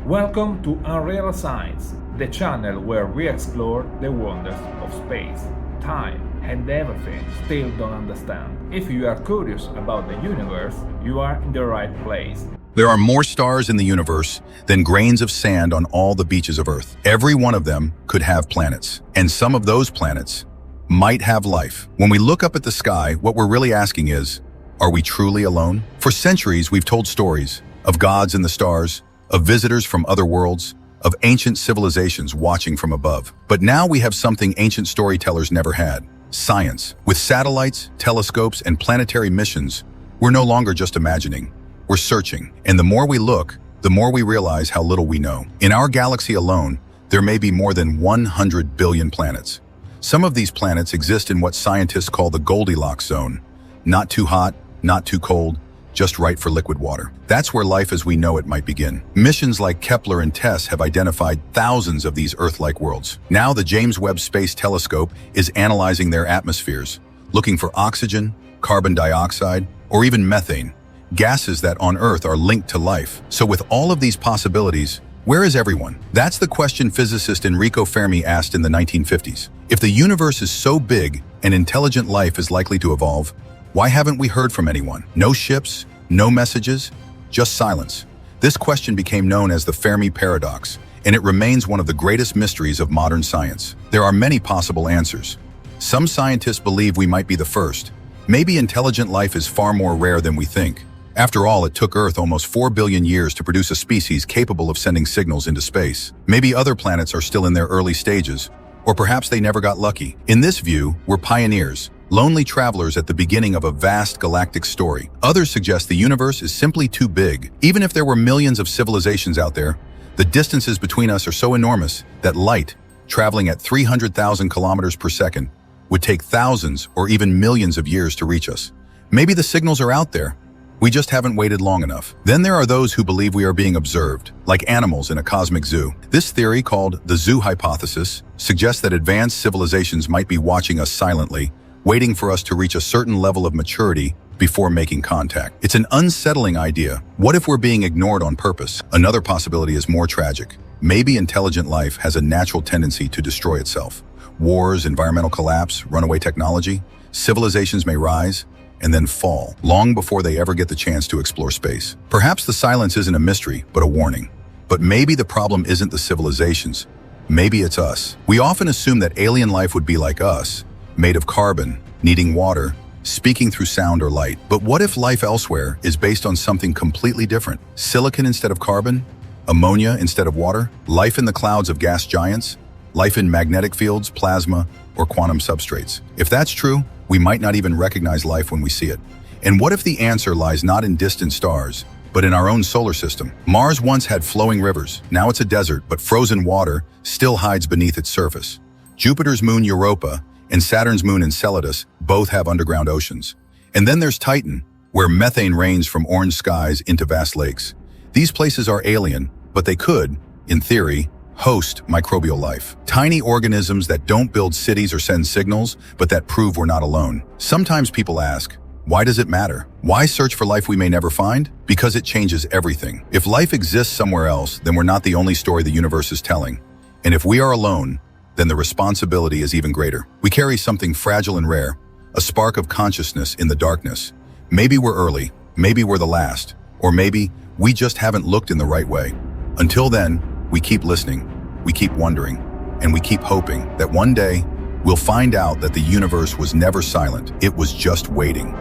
Welcome to Unreal Science, the channel where we explore the wonders of space, time, and everything still don't understand. If you are curious about the universe, you are in the right place. There are more stars in the universe than grains of sand on all the beaches of Earth. Every one of them could have planets, and some of those planets might have life. When we look up at the sky, what we're really asking is, are we truly alone? For centuries, we've told stories of gods in the stars, of visitors from other worlds, of ancient civilizations watching from above. But now we have something ancient storytellers never had: science. With satellites, telescopes, and planetary missions, we're no longer just imagining. We're searching. And the more we look, the more we realize how little we know. In our galaxy alone, there may be more than 100 billion planets. Some of these planets exist in what scientists call the Goldilocks zone. Not too hot, not too cold, just right for liquid water. That's where life as we know it might begin. Missions like Kepler and TESS have identified thousands of these Earth-like worlds. Now the James Webb Space Telescope is analyzing their atmospheres, looking for oxygen, carbon dioxide, or even methane, gases that on Earth are linked to life. So with all of these possibilities, where is everyone? That's the question physicist Enrico Fermi asked in the 1950s. If the universe is so big and intelligent life is likely to evolve, why haven't we heard from anyone? No ships, no messages, just silence. This question became known as the Fermi Paradox, and it remains one of the greatest mysteries of modern science. There are many possible answers. Some scientists believe we might be the first. Maybe intelligent life is far more rare than we think. After all, it took Earth almost 4 billion years to produce a species capable of sending signals into space. Maybe other planets are still in their early stages, or perhaps they never got lucky. In this view, we're pioneers, lonely travelers at the beginning of a vast galactic story. Others suggest the universe is simply too big. Even if there were millions of civilizations out there, the distances between us are so enormous that light, traveling at 300,000 kilometers per second, would take thousands or even millions of years to reach us. Maybe the signals are out there. We just haven't waited long enough. Then there are those who believe we are being observed, like animals in a cosmic zoo. This theory, called the zoo hypothesis, suggests that advanced civilizations might be watching us silently, waiting for us to reach a certain level of maturity before making contact. It's an unsettling idea. What if we're being ignored on purpose? Another possibility is more tragic. Maybe intelligent life has a natural tendency to destroy itself. Wars, environmental collapse, runaway technology. Civilizations may rise and then fall, long before they ever get the chance to explore space. Perhaps the silence isn't a mystery, but a warning. But maybe the problem isn't the civilizations. Maybe it's us. We often assume that alien life would be like us, made of carbon, needing water, speaking through sound or light. But what if life elsewhere is based on something completely different? Silicon instead of carbon? Ammonia instead of water? Life in the clouds of gas giants? Life in magnetic fields, plasma, or quantum substrates? If that's true, we might not even recognize life when we see it. And what if the answer lies not in distant stars, but in our own solar system? Mars once had flowing rivers. Now it's a desert, but frozen water still hides beneath its surface. Jupiter's moon Europa and Saturn's moon Enceladus both have underground oceans. And then there's Titan, where methane rains from orange skies into vast lakes. These places are alien, but they could, in theory, host microbial life. Tiny organisms that don't build cities or send signals, but that prove we're not alone. Sometimes people ask, why does it matter? Why search for life we may never find? Because it changes everything. If life exists somewhere else, then we're not the only story the universe is telling. And if we are alone, then the responsibility is even greater. We carry something fragile and rare, a spark of consciousness in the darkness. Maybe we're early, maybe we're the last, or maybe we just haven't looked in the right way. Until then, we keep listening, we keep wondering, and we keep hoping that one day we'll find out that the universe was never silent. It was just waiting.